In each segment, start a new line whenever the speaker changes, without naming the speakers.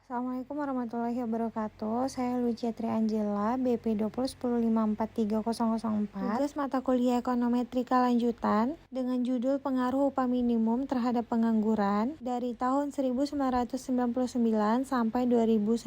Assalamualaikum warahmatullahi wabarakatuh. Saya Lucia Tri Angela, BP 2010513004. Tugas mata kuliah Ekonometrika lanjutan dengan judul Pengaruh Upah Minimum Terhadap Pengangguran dari tahun 1999 sampai 2019.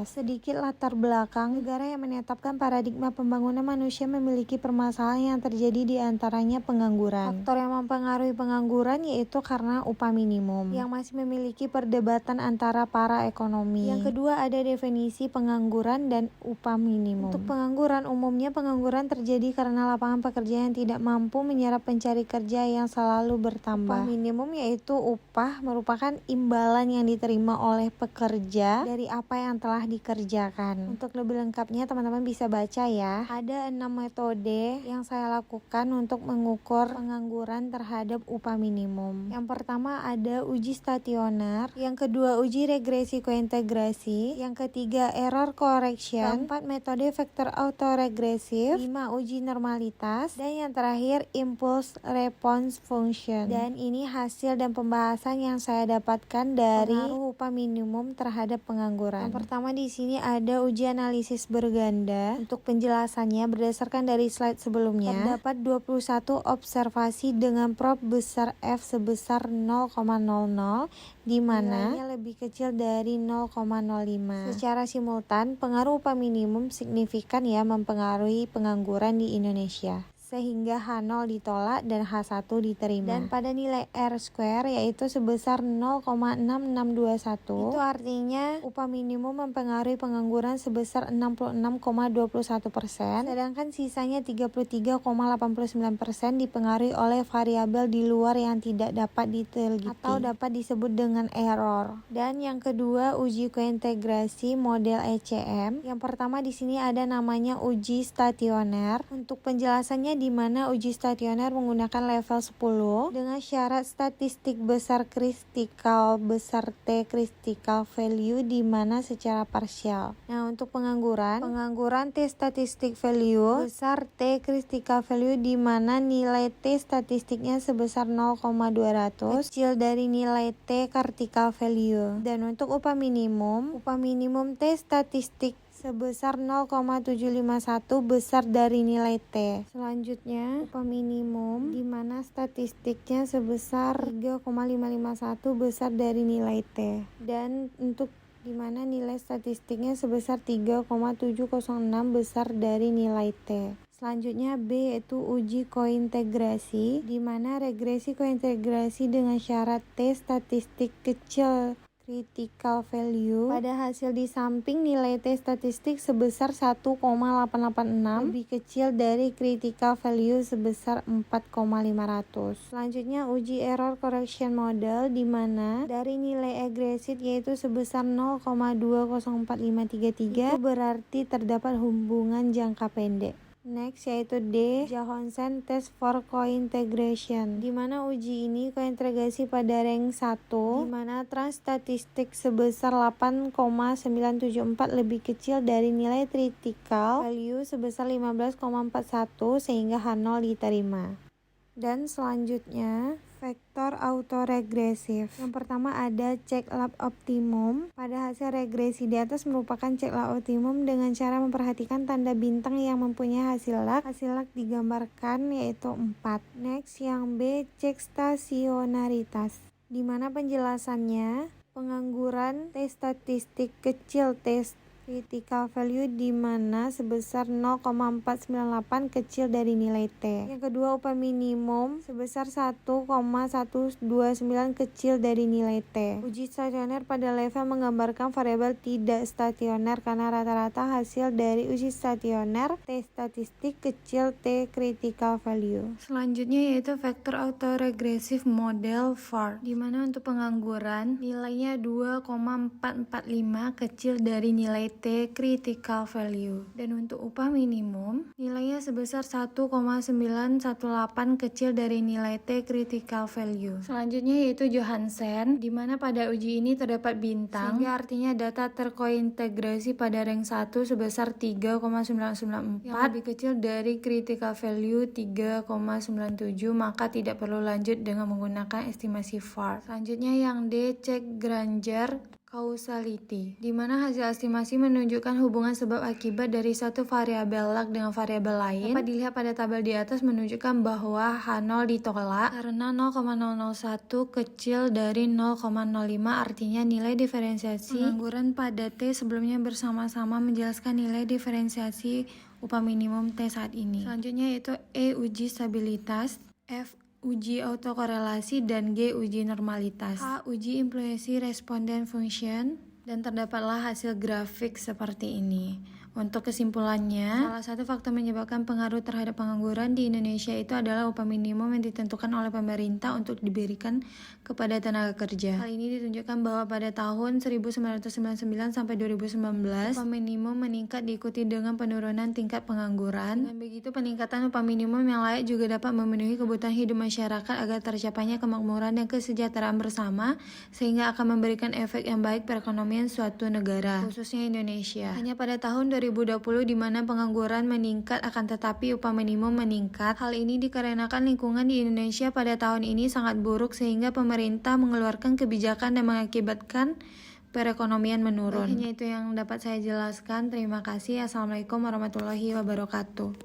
Sedikit latar belakang, negara yang menetapkan paradigma pembangunan manusia memiliki permasalahan yang terjadi di antaranya pengangguran. Faktor yang mempengaruhi pengangguran yaitu karena upah minimum yang masih memiliki perdebatan antara para ekonom. Yang kedua ada definisi pengangguran dan upah minimum. Untuk pengangguran, umumnya pengangguran terjadi karena lapangan pekerjaan yang tidak mampu menyerap pencari kerja yang selalu bertambah. Upah minimum yaitu upah merupakan imbalan yang diterima oleh pekerja dari apa yang telah dikerjakan. Untuk lebih lengkapnya teman-teman bisa baca ya. Ada 6 metode yang saya lakukan untuk mengukur pengangguran terhadap upah minimum. Yang pertama ada uji stasioner, yang kedua uji regresi kointegrasi, yang ketiga error correction, keempat metode vektor autoregresif, 5 uji normalitas, dan yang terakhir impulse response function. Dan ini hasil dan pembahasan yang saya dapatkan dari pengaruh upah minimum terhadap pengangguran. Yang pertama di sini ada uji analisis berganda. Untuk penjelasannya berdasarkan dari slide sebelumnya, terdapat 21 observasi dengan prop besar F sebesar 0,00 di mana nilainya lebih kecil dari 0,05. Secara simultan, pengaruh upah minimum signifikan ya mempengaruhi pengangguran di Indonesia, sehingga H0 ditolak dan H1 diterima. Dan pada nilai R-square yaitu sebesar 0,6621, itu artinya upah minimum mempengaruhi pengangguran sebesar 66,21%, sedangkan sisanya 33,89% dipengaruhi oleh variabel di luar yang tidak dapat diteliti atau dapat disebut dengan error. Dan yang kedua uji kointegrasi model ECM. Yang pertama di sini ada namanya uji stasioner. Untuk penjelasannya di mana uji stasioner menggunakan level 10 dengan syarat statistik besar kritikal besar T critical value di mana secara parsial. Nah, untuk pengangguran T statistik value besar T critical value di mana nilai T statistiknya sebesar 0,200 kecil dari nilai T critical value. Dan untuk upah minimum T statistik sebesar 0,751 besar dari nilai T. Selanjutnya, upah minimum di mana statistiknya sebesar 3,551 besar dari nilai T. Dan untuk di mana nilai statistiknya sebesar 3,706 besar dari nilai T. Selanjutnya B yaitu uji kointegrasi, di mana regresi kointegrasi dengan syarat T statistik kecil critical value pada hasil di samping nilai T statistik sebesar 1,886 lebih kecil dari critical value sebesar 4,500. Selanjutnya uji error correction model, di mana dari nilai agresit yaitu sebesar 0,20453 itu berarti terdapat hubungan jangka pendek. Next yaitu D, Johansen Test for Cointegration, di mana uji ini kointegrasi pada rank 1, di mana transstatistik sebesar 8,974 lebih kecil dari nilai critical value sebesar 15,41 sehingga H0 diterima. Dan selanjutnya vektor autoregresif. Yang pertama ada check lab optimum. Pada hasil regresi di atas merupakan check lab optimum dengan cara memperhatikan tanda bintang yang mempunyai hasil lag. Hasil lag digambarkan yaitu 4. Next yang B, check stasionaritas, di mana penjelasannya pengangguran T statistik kecil T critical value di mana sebesar 0,498 kecil dari nilai T. Yang kedua upah minimum sebesar 1,129 kecil dari nilai T. Uji stasioner pada level menggambarkan variabel tidak stasioner karena rata-rata hasil dari uji stasioner T statistik kecil T critical value. Selanjutnya yaitu vektor autoregresif model VAR, di mana untuk pengangguran nilainya 2,445 kecil dari nilai T critical value. Dan untuk upah minimum nilainya sebesar 1,918 kecil dari nilai T critical value. Selanjutnya yaitu Johansen, di mana pada uji ini terdapat bintang, sehingga artinya data terkointegrasi pada rank 1 sebesar 3,994 yang lebih kecil dari critical value 3,97, maka tidak perlu lanjut dengan menggunakan estimasi VAR. Selanjutnya yang D, cek Granger Causality, di mana hasil estimasi menunjukkan hubungan sebab akibat dari satu variabel lag dengan variabel lain. Dapat dilihat pada tabel di atas menunjukkan bahwa H0 ditolak karena 0,001 kecil dari 0,05, artinya nilai diferensiasi pengangguran pada T sebelumnya bersama-sama menjelaskan nilai diferensiasi upah minimum T saat ini. Selanjutnya yaitu E uji stabilitas, F uji autokorelasi, dan G uji normalitas. H uji influensi responden function, dan terdapatlah hasil grafik seperti ini. Untuk kesimpulannya, salah satu faktor menyebabkan pengaruh terhadap pengangguran di Indonesia itu adalah upah minimum yang ditentukan oleh pemerintah untuk diberikan kepada tenaga kerja. Hal ini ditunjukkan bahwa pada tahun 1999 sampai 2019, upah minimum meningkat diikuti dengan penurunan tingkat pengangguran. Dengan begitu, peningkatan upah minimum yang layak juga dapat memenuhi kebutuhan hidup masyarakat agar tercapainya kemakmuran dan kesejahteraan bersama, sehingga akan memberikan efek yang baik perekonomian suatu negara, khususnya Indonesia. Hanya pada tahun 2020 di mana pengangguran meningkat akan tetapi upah minimum meningkat. Hal ini dikarenakan lingkungan di Indonesia pada tahun ini sangat buruk sehingga pemerintah mengeluarkan kebijakan yang mengakibatkan perekonomian menurun. Hanya itu yang dapat saya jelaskan. Terima kasih. Assalamualaikum warahmatullahi wabarakatuh.